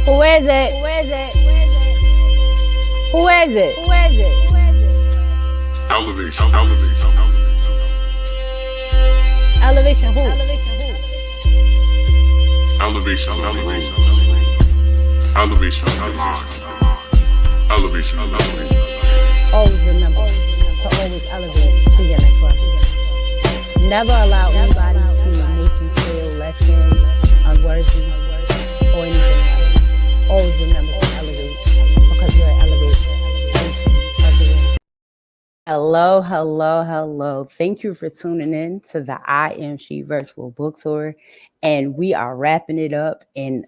Who is it? Who is it? Who is it? Who is it? Elevation, elevation, elevation, Elevation who? elevation, elevation, elevation, elevation, elevation. Always remember to always elevate to your next level. Never allow anybody to make you feel less than, unworthy, or anything else. Always remember to elevate because you're an elevation of the room. Hello, hello, hello. Thank you for tuning in to the I Am She Virtual Book Tour. And we are wrapping it up in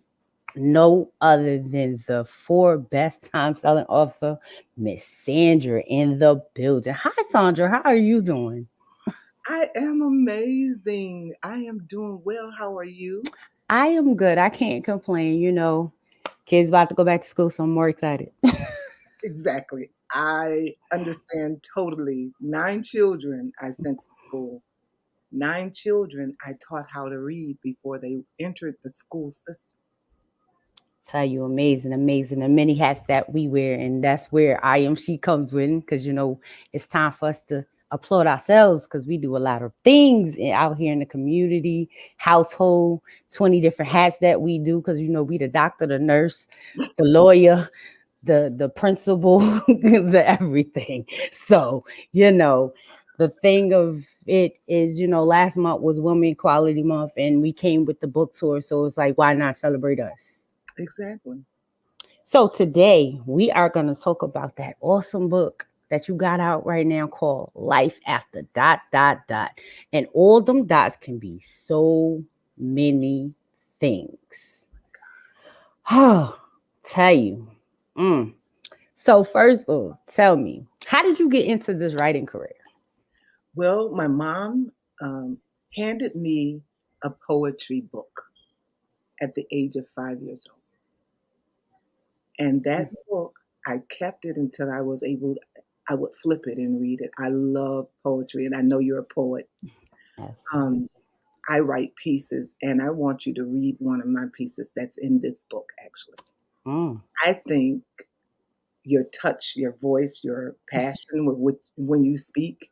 no other than the 4 best time selling author, Miss Sandra in the building. Hi, Sandra. How are you doing? I am amazing. I am doing well. How are you? I am good. I can't complain. Kids about to go back to school, so I'm more excited. Exactly. I understand totally. 9 children I sent to school. 9 children I taught how to read before they entered the school system. Tell you, amazing, amazing. The many hats that we wear, and that's where I Am She comes in, because it's time for us to applaud ourselves because we do a lot of things out here in the community, household, 20 different hats that we do because we the doctor, the nurse, the lawyer, the principal, the everything. So, the thing of it is, last month was Women Equality Month and we came with the book tour. So it's like, why not celebrate us? Exactly. So today we are going to talk about that awesome book that you got out right now called Life After ... And all them dots can be so many things. Oh, tell you. So first of all, tell me, how did you get into this writing career? Well, my mom handed me a poetry book at the age of 5 years old. And that book, I kept it until I was able, I would flip it and read it. I love poetry, and I know you're a poet. Yes. I write pieces, and I want you to read one of my pieces that's in this book, actually. I think your touch, your voice, your passion when you speak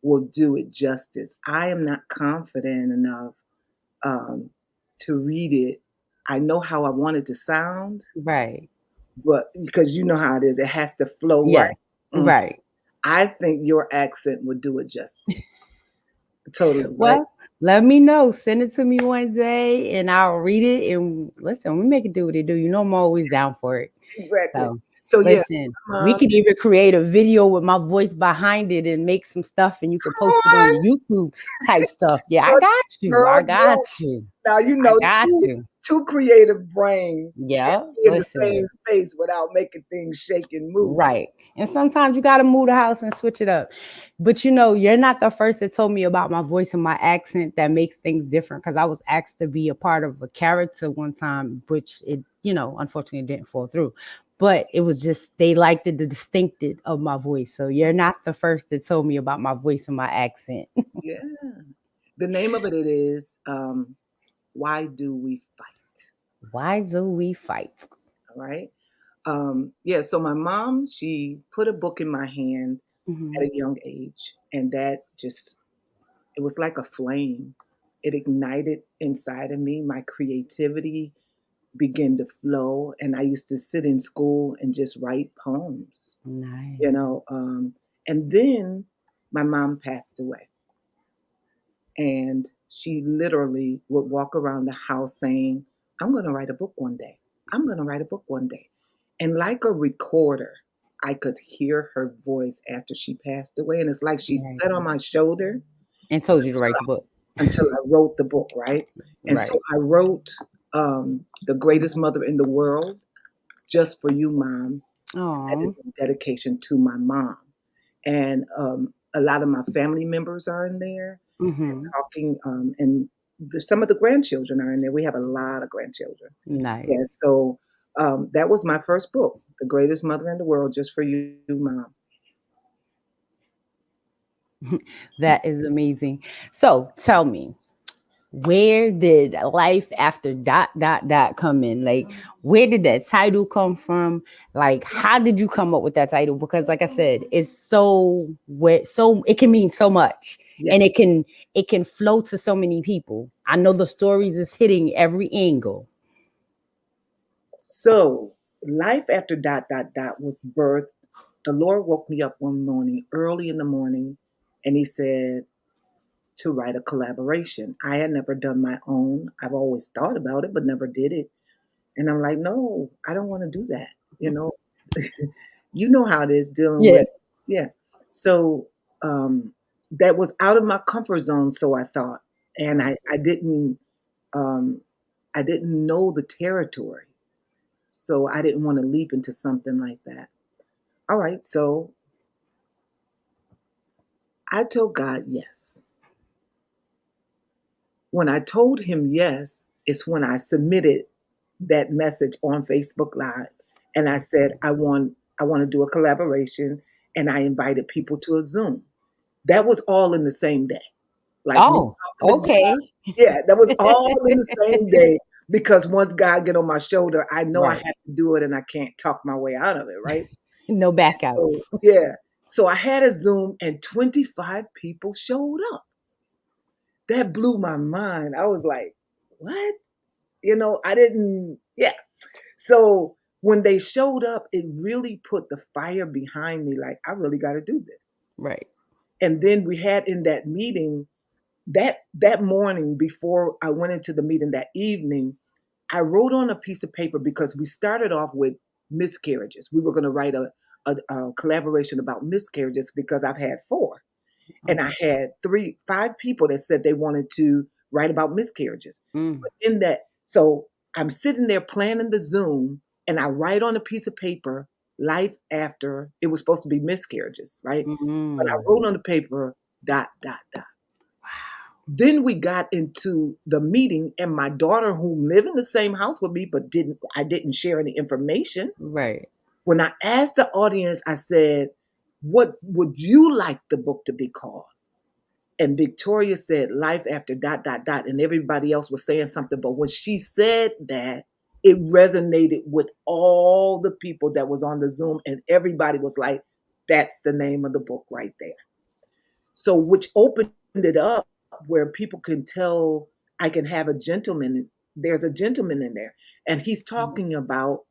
will do it justice. I am not confident enough to read it. I know how I want it to sound, Right. but because you know how it is, it has to flow Yeah. right. Right. I think your accent would do it justice. Totally, right? Well, let me know. Send it to me one day and I'll read it. And listen, we make it do what it do. I'm always down for it. Exactly. So So yes, listen, we could even create a video with my voice behind it and make some stuff and you can come post it on on, your YouTube type stuff. Yeah, I girl, got you. girl, I got girl. you. Now you I know got two you. two creative brains can't Yeah. be in the same Listen. space without making things shake and move. Right. And sometimes you got to move the house and switch it up. But you're not the first that told me about my voice and my accent that makes things different because I was asked to be a part of a character one time, which it, unfortunately didn't fall through. But it was just, they liked the distinctive of my voice. So you're not the first that told me about my voice and my accent. Yeah. The name of it is Why Do We Fight? Why do we fight? All right. Yeah, so my mom, she put a book in my hand at a young age, and that just, it was like a flame. It ignited inside of me. My creativity began to flow, and I used to sit in school and just write poems, Nice. And then my mom passed away, and she literally would walk around the house saying, I'm going to write a book one day. I'm going to write a book one day. And like a recorder, I could hear her voice after she passed away. And it's like she Right. sat on my shoulder And told you to write the book. until I wrote the book, right? And Right. so I wrote The Greatest Mother in the World, Just for You, Mom. That Oh. is a dedication to my mom. And a lot of my family members are in there talking, and some of the grandchildren are in there. We have a lot of grandchildren. Nice. Yeah, so that was my first book, The Greatest Mother in the World, Just for You, Mom. That is amazing. So tell me, where did life after dot dot dot come in? Like, where did that title come from? Like, how did you come up with that title? Because, like I said, it's so it can mean so much, Yeah. and it can flow to so many people. I know the stories is hitting every angle. So life after dot dot dot was birthed. The Lord woke me up one morning, early in the morning, and He said to write a collaboration. I had never done my own. I've always thought about it, but never did it. And I'm like, no, I don't want to do that. You know, you know how it is dealing Yeah. with, yeah. So that was out of my comfort zone. So I thought, and um, I didn't know the territory. So I didn't want to leap into something like that. All right. So I told God yes. When I told Him yes, it's when I submitted that message on Facebook Live, and I said I want to do a collaboration, and I invited people to a Zoom. That was all in the same day. Like me Oh, talking to God. okay. Yeah, that was all in the same day because once God get on my shoulder, I know I Right. have to do it and I can't talk my way out of it, right? No back So, outs. yeah. So I had a Zoom and 25 people showed up. That blew my mind. I was like, what? I didn't, yeah. So when they showed up, it really put the fire behind me. Like, I really got to do this. Right. And then we had in that meeting, that morning before I went into the meeting that evening, I wrote on a piece of paper because we started off with miscarriages. We were going to write a collaboration about miscarriages because I've had four. And I had 5 people that said they wanted to write about miscarriages. Mm. But in that, so I'm sitting there planning the Zoom and I write on a piece of paper, life after it was supposed to be miscarriages, right? But I Mm. wrote on the paper, dot, dot, dot. Then we got into the meeting, and my daughter, who lived in the same house with me, but I didn't share any information. Right. When I asked the audience, I said, "What would you like the book to be called?" And Victoria said, "Life after dot dot dot," and everybody else was saying something. But when she said that, it resonated with all the people that was on the Zoom, and everybody was like, "That's the name of the book right there." So, which opened it up where people can tell I can have a gentleman. There's a gentleman in there, and he's talking about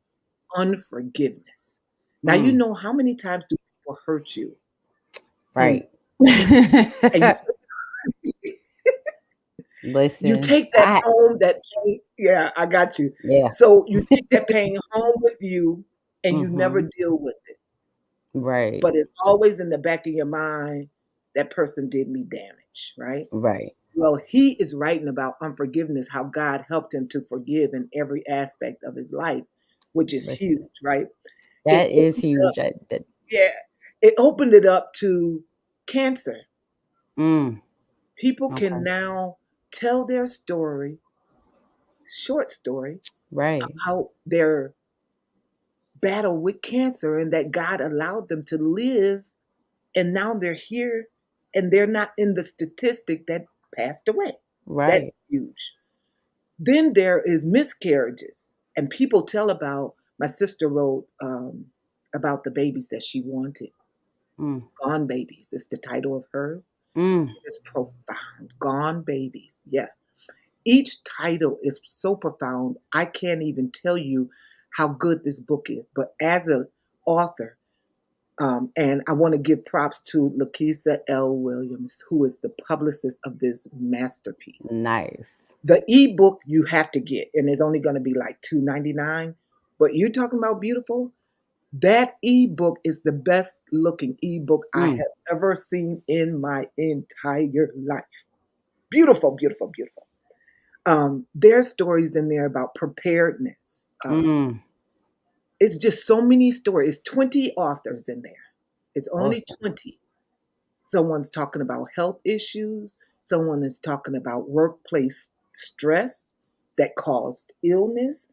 unforgiveness. Now, you Mm. know how many times do people hurt you? Hmm. Right. And you Listen, take that home, that pain. Yeah, I got you. yeah. So you take that pain home with you, and you never Hmm. deal with it. Right. But it's always in the back of your mind, that person did me damage, right? Right. Well, he is writing about unforgiveness, how God helped him to forgive in every aspect of his life, which is Listen, huge, right? It that is opened it up, huge. That, yeah. It opened it up to cancer. mm, People can okay. now tell their story, short story, Right. about their battle with cancer and that God allowed them to live, and now they're here and they're not in the statistic that passed away. That's Right. huge. Then there is miscarriages, and people tell about. My sister wrote about the babies that she wanted. Mm, Gone Babies is the title of hers. mm, It's profound. Gone Babies. Yeah. Each title is so profound. I can't even tell you how good this book is. But as an author, and I want to give props to Lakeisha L. Williams, who is the publicist of this masterpiece. nice. The ebook you have to get, and it's only going to be like $2.99. But you're talking about beautiful. That ebook is the best looking ebook I Mm, have ever seen in my entire life. Beautiful, beautiful, beautiful. There's stories in there about preparedness. mm, It's just so many stories. It's 20 authors in there. It's only awesome. 20. Someone's talking about health issues. Someone is talking about workplace stress that caused illness.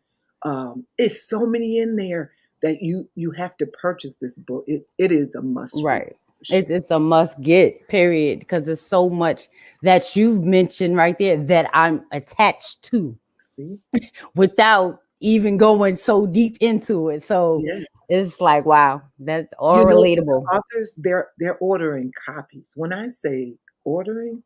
It's so many in there that you have to purchase this book. It is a must read Right. for It's a must get, period, because there's so much that you've mentioned right there that I'm attached to See? without even going so deep into it. So Yes. it's like, wow, that's all You know, and relatable. the authors, they're ordering copies. When I say ordering,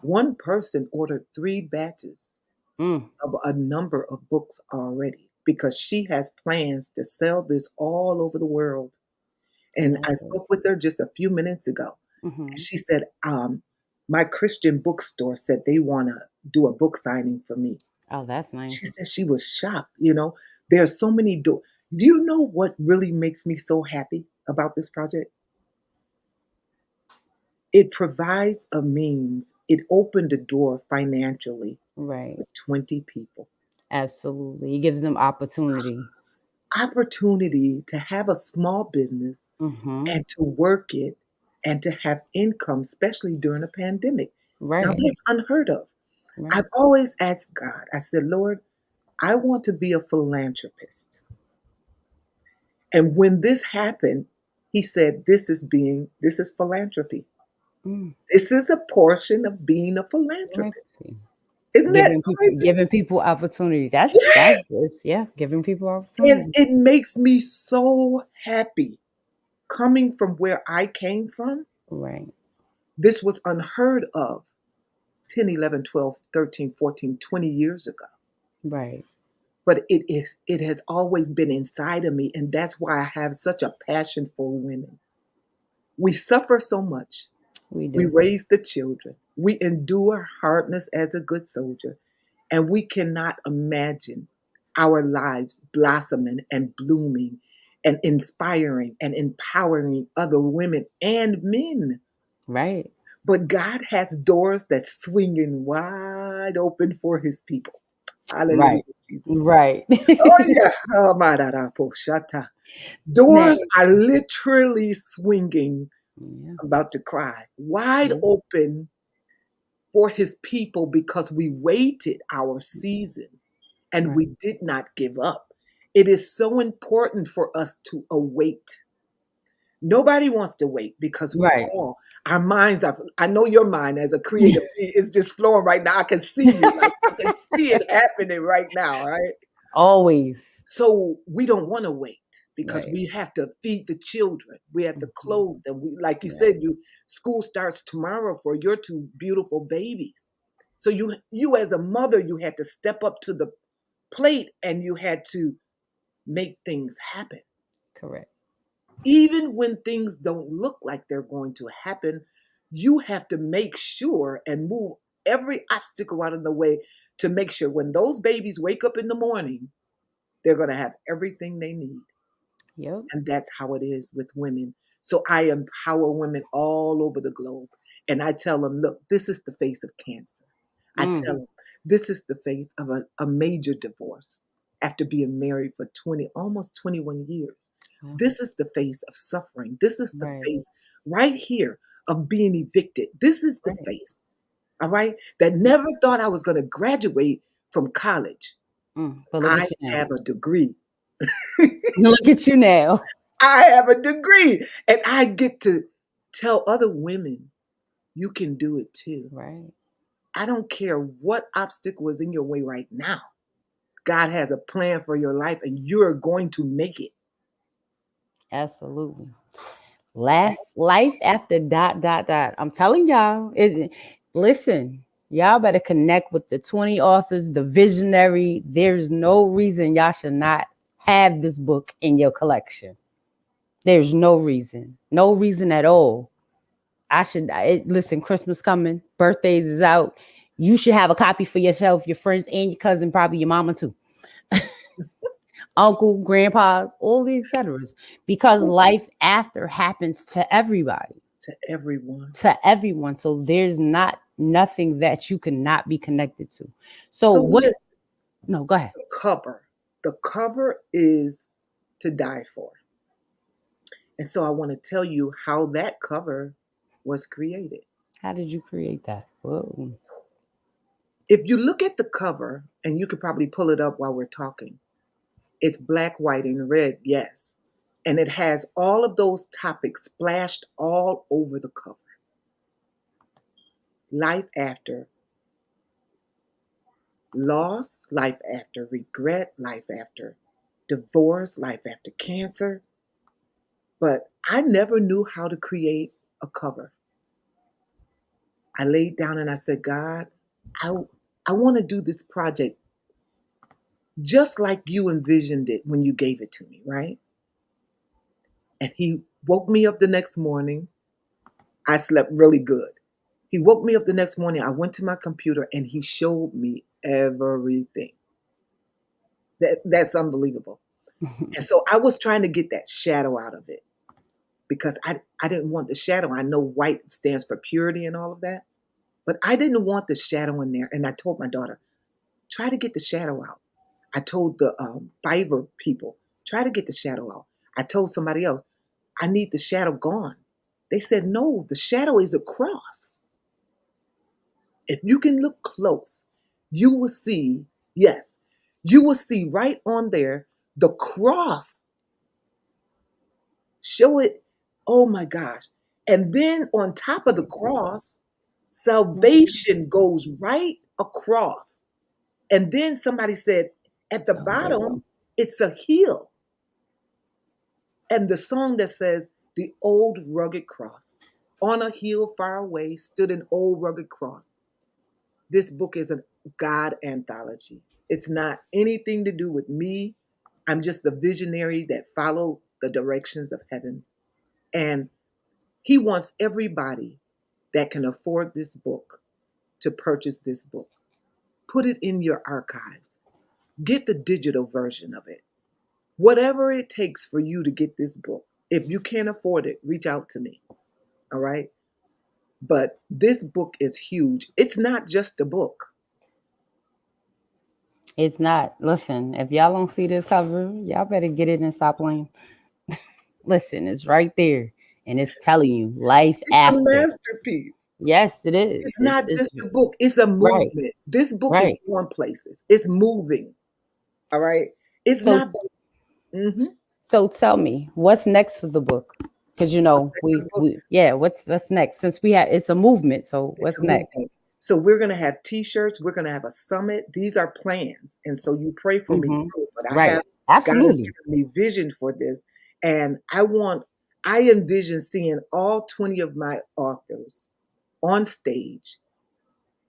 one person ordered 3 batches Mm, of a number of books already because she has plans to sell this all over the world. And I love it. spoke with her just a few minutes ago. And Hmm. she said, my Christian bookstore said they want to do a book signing for me. Oh, that's She nice. said she was shocked. There are so many doors. Do you know what really makes me so happy about this project? It provides a means. It opened the door financially Right. for 20 people. Absolutely. It gives them opportunity. Opportunity to have a small business Hmm. and to work it and to have income, especially during a pandemic. Now, Right. that's unheard of. Right. I've always asked God, I said, Lord, I want to be a philanthropist. And when this happened, he said, this is philanthropy. Mm. This is a portion of being a philanthropist. Philanthropy. Isn't that amazing? Giving people opportunity. That's Yes. it's, yeah, giving people And opportunity. it makes me so happy coming from where I came from. Right. This was unheard of 10, 11, 12, 13, 14, 20 years ago. Right. But it has always been inside of me. And that's why I have such a passion for women. We suffer so much. We We do. raise the children. We endure hardness as a good soldier. And we cannot imagine our lives blossoming and blooming and inspiring and empowering other women and men. Right. But God has doors that's swinging wide open for his people. Hallelujah, Right. Jesus. Right. Oh, yeah. Oh, my da, da, po, shata. Now, Doors are literally swinging. yeah. I'm about to cry. Wide Yeah. open for his people because we waited our season and Right. we did not give up. It is so important for us to await. Nobody wants to wait because Right. our minds are, I know your mind as a creative is just flowing right now. I can see you, like I can see it happening right now, right? Always. So we don't want to wait because Right. we have to feed the children. We have to Hmm. clothe them. We, like you Right. said, school starts tomorrow for your 2 beautiful babies. So you as a mother, you had to step up to the plate and you had to make things happen. Correct. Even when things don't look like they're going to happen, you have to make sure and move every obstacle out of the way to make sure when those babies wake up in the morning, they're going to have everything they need. Yep. And that's how it is with women. So I empower women all over the globe. And I tell them, look, this is the face of cancer. I Mm. tell them, this is the face of a major divorce after being married for 20, almost 21 years. Well, This is the face of suffering. This is the right. face right here of being evicted. This is the Right. face, all right, that never thought I was going to graduate from college. Mm. But look I at you now. have a degree. Look at you now. I have a degree and I get to tell other women you can do it too. Right. I don't care what obstacle is in your way right now. God has a plan for your life and you're going to make it. Absolutely. Life after dot dot dot. I'm telling y'all. Listen, y'all better connect with the 20 authors, the visionary. There's no reason y'all should not have this book in your collection. There's no reason. No reason at all. Listen, Christmas coming, birthdays is out. You should have a copy for yourself, your friends, and your cousin, probably your mama too. Uncle, grandpas, all the etceteras. Because life after happens to everybody, To everyone. to everyone. So there's not nothing that you cannot be connected to. So So what? listen, No, go ahead. the cover. The cover is to die for. And so I want to tell you how that cover was created. How did you create that? Whoa. If you look at the cover, and you could probably pull it up while we're talking, it's black, white, and red, yes. And it has all of those topics splashed all over the cover. Life after loss, life after regret, life after divorce, life after cancer. But I never knew how to create a cover. I laid down and I said, God, I, I want to do this project just like you envisioned it when you gave it to me, right? And he woke me up the next morning. I slept really good. He woke me up the next morning. I went to my computer and he showed me everything. That's unbelievable. And so I was trying to get that shadow out of it because I didn't want the shadow. I know white stands for purity and all of that, but I didn't want the shadow in there. And I told my daughter, try to get the shadow out. I told the Fiverr people, try to get the shadow out. I told somebody else, I need the shadow gone. They said, no, the shadow is a cross. If you can look close, you will see, yes, you will see right on there the cross. Show it. Oh my gosh. And then on top of the cross, salvation goes right across. And then somebody said, at the Oh, there you go. bottom, it's a hill. And the song that says, the old rugged cross. On a hill far away stood an old rugged cross. This book is a God anthology. It's not anything to do with me. I'm just the visionary that followed the directions of heaven. And he wants everybody that can afford this book to purchase this book. Put it in your archives. Get the digital version of it. Whatever it takes for you to get this book. If you can't afford it, reach out to me. All right? But this book is huge. It's not just a book. It's not. Listen, if y'all don't see this cover, y'all better get it and stop playing. Listen, it's right there. And it's telling you life It's a after. masterpiece. Yes, it is. It's not It's just a book, it's a right, movement. This book is right. going places. It's moving. All right. It's So not. Mm-hmm. so tell me, what's next for the book? Because What's next for the book? we yeah, what's next? Since we have it's a movement, so It's what's a next? movement. So we're going to have T-shirts. We're going to have a summit. These are plans, and so you pray for me Mm-hmm. through it. But I Right. have God has Absolutely. given me vision for this, and I envision seeing all 20 of my authors on stage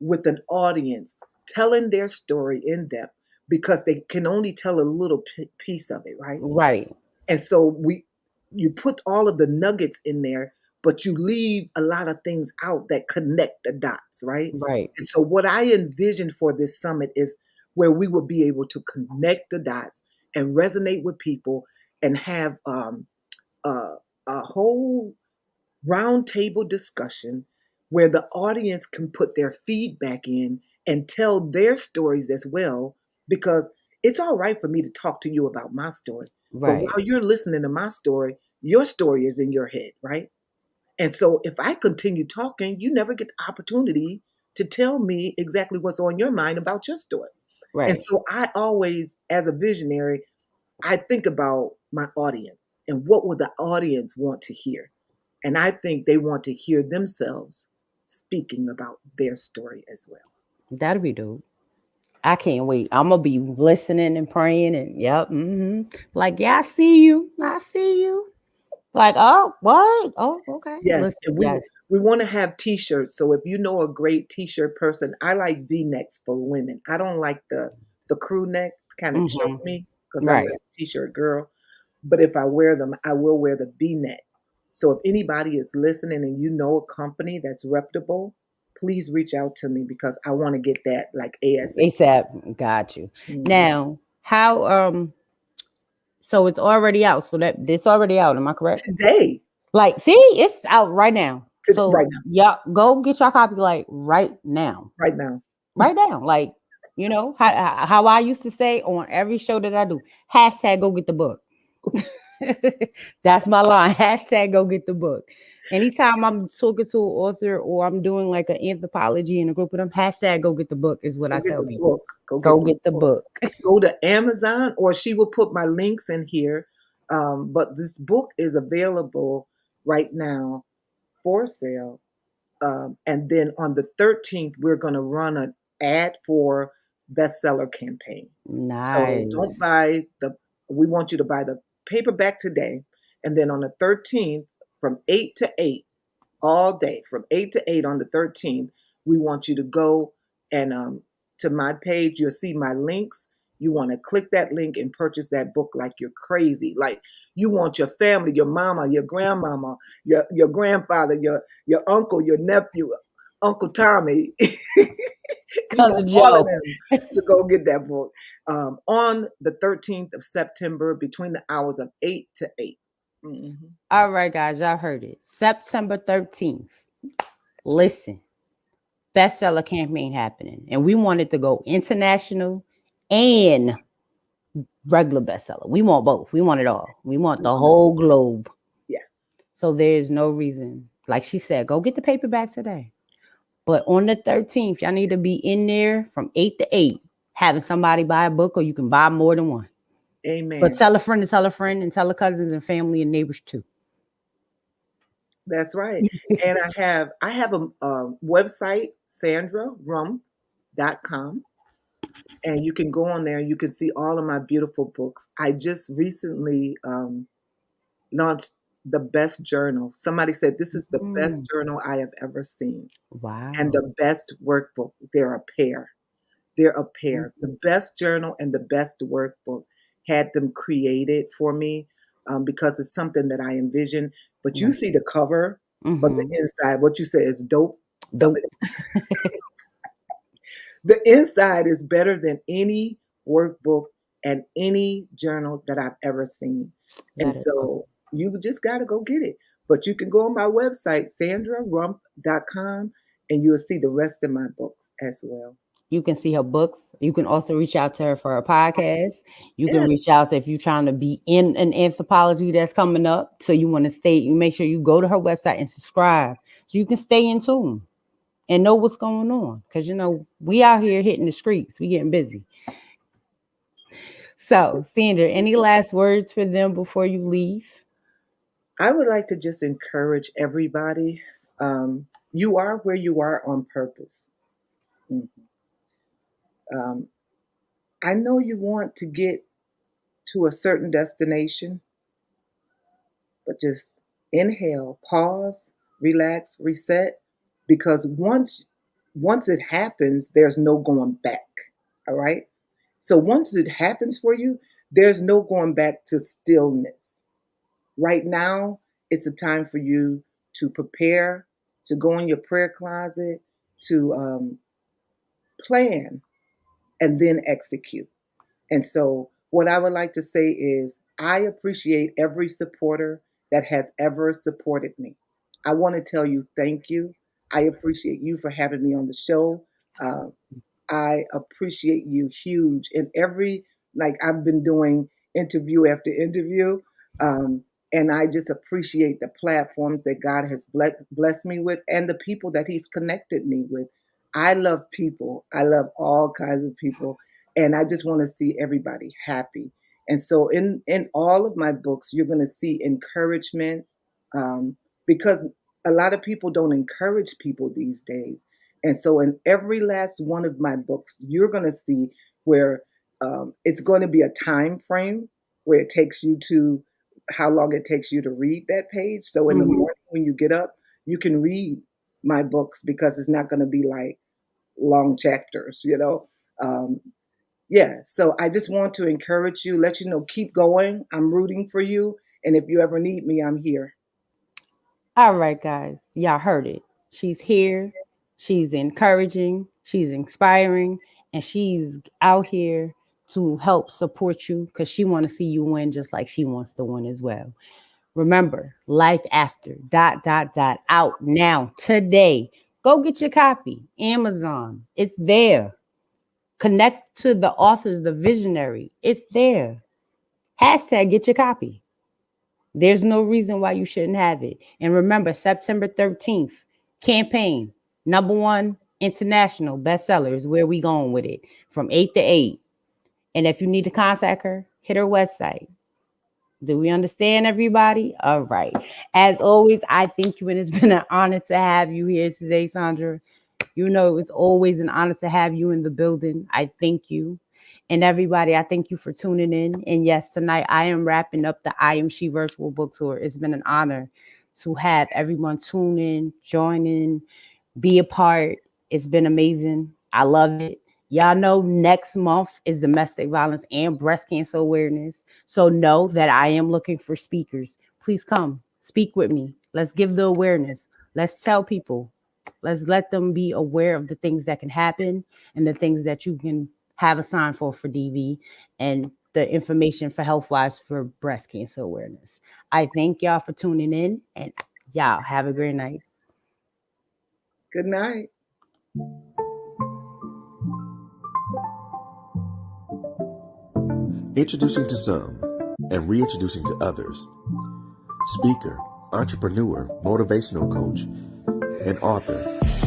with an audience telling their story in depth because they can only tell a little piece of it, right? Right. And so you put all of the nuggets in there, but you leave a lot of things out that connect the dots, right? Right. And so what I envision for this summit is where we will be able to connect the dots and resonate with people and have a, a whole roundtable discussion where the audience can put their feedback in and tell their stories as well. Because it's all right for me to talk to you about my story, but Right. while you're listening to my story, your story is in your head, right? And so if I continue talking, you never get the opportunity to tell me exactly what's on your mind about your story. And Right. so I always, as a visionary, I think about my audience and what would the audience want to hear. And I think they want to hear themselves speaking about their story as well. That'll be dope. I can't wait. I'm gonna be listening and praying and yep. Like, yeah, I see you. I see you. Like, oh, what? Oh, okay. Yes, Listen, and yes. we want to have t-shirts. So if you know a great t-shirt person, I like V-necks for women. I don't like the crew neck kind of choke Mm-hmm. me because I'm Right. a t-shirt girl. But if I wear them, I will wear the V-neck. So if anybody is listening and you know a company that's reputable, please reach out to me because I want to get that like ASAP. ASAP. Got you. Mhm. Now, how so it's already out. So that it's already out, am I correct? Today, Like, see, it's out right now. So right now, yeah, go get your copy like right now. right now. Right now. Like, how I used to say on every show that I do, hashtag go get the book. That's my line. Hashtag go get the book. Anytime I'm talking to an author or I'm doing like an anthropology in a group of them, hashtag go get the book is what Go I get tell the people. book. Go Go get the get the book. book. Go to Amazon, or she will put my links in here. But this book is available right now for sale. And then on the 13th, we're going to run an ad for bestseller campaign. So don't Nice. buy we want you to buy the paperback today. And then on the 13th, from 8 to 8, all day, from 8 to 8 on the 13th, we want you to go and to my page. You'll see my links. You want to click that link and purchase that book like you're crazy. Like you want your family, your mama, your grandmama, your grandfather, your uncle, your nephew, Uncle Tommy, you want Cousin all of Joe. them to go get that book on the 13th of September between the hours of 8 to 8. Mm-hmm. All right, guys, y'all heard it. September 13th. Listen, bestseller campaign happening. And we want it to go international and regular bestseller. We want both. We want it all. We want the whole globe. Yes. So there's no reason. Like she said, go get the paperback today. But on the 13th, y'all need to be in there from 8 to 8, having somebody buy a book, or you can buy more than one. But Amen. tell a friend and tell a friend and tell her cousins and family and neighbors too. That's right. And I have a website, sandrarumph.com. And you can go on there and you can see all of my beautiful books. I just recently launched the best journal. Somebody said this is the best Mm, journal I have ever seen. And wow. the best workbook. They're a pair. They're a pair. Mhm. The best journal and the best workbook had them created for me because it's something that I envision. But you Right. see the cover, but the Mm-hmm. inside, what you say is dope. Dope. The inside is better than any workbook and any journal that I've ever seen. And That is so awesome. you just got to go get it. But you can go on my website, sandrarumph.com, and you'll see the rest of my books as well. You can see her books. You can also reach out to her for her podcast. You can Yeah, reach out to if you're trying to be in an anthropology that's coming up. So you want to stay, you make sure you go to her website and subscribe so you can stay in tune and know what's going on. Because we out here hitting the streets. We getting busy. So, Sandra, any last words for them before you leave? I would like to just encourage everybody. You are where you are on purpose. Mhm. Um, I know you want to get to a certain destination, but just inhale, pause, relax, reset, because once it happens, there's no going back. All right? So once it happens for you, there's no going back to stillness. Right now, it's a time for you to prepare, to go in your prayer closet, to plan, and then execute. And so, what I would like to say is, I appreciate every supporter that has ever supported me. I want to tell you thank you. I appreciate you for having me on the show. Uh, I appreciate you huge. And like I've been doing interview after interview. Um, and I just appreciate the platforms that God has blessed me with and the people that He's connected me with. I love people. I love all kinds of people. And I just want to see everybody happy. And so in all of my books, you're going to see encouragement because a lot of people don't encourage people these days. And so, in every last one of my books, you're going to see where it's going to be a time frame where it takes you to how long it takes you to read that page. So, in the Mhm. morning when you get up, you can read my books because it's not going to be like long chapters. Um, yeah. So, I just want to encourage you, let you know, keep going. I'm rooting for you. And if you ever need me, I'm here. All right, guys. Y'all heard it. She's here. She's encouraging. She's inspiring. And she's out here to help support you because she want to see you win just like she wants to win as well. Remember, life after out now today. Go get your copy. Amazon. It's there. Connect to the authors, the visionary. It's there. Hashtag get your copy. There's no reason why you shouldn't have it. And remember, September 13th, campaign, number one international bestseller is where we going with it from 8 to 8. And if you need to contact her, hit her website. Do we understand, everybody? All right. As always, I thank you, and it's been an honor to have you here today, Sandra. You know, it's always an honor to have you in the building. I thank you. And everybody, I thank you for tuning in. And yes, tonight I am wrapping up the I Am She virtual book tour. It's been an honor to have everyone tune in, join in, be a part. It's been amazing. I love it. Y'all know next month is domestic violence and breast cancer awareness. So know that I am looking for speakers. Please come speak with me. Let's give the awareness. Let's tell people. Let's let them be aware of the things that can happen and the things that you can have a sign for DV and the information for health-wise for breast cancer awareness. I thank y'all for tuning in, and y'all have a great night. Good night. Introducing to some and reintroducing to others. Speaker, entrepreneur, motivational coach, and author,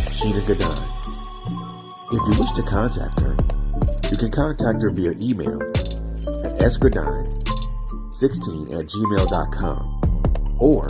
Sheena Gadan. If you wish to contact her, you can contact her via email at sgadan16@gmail.com or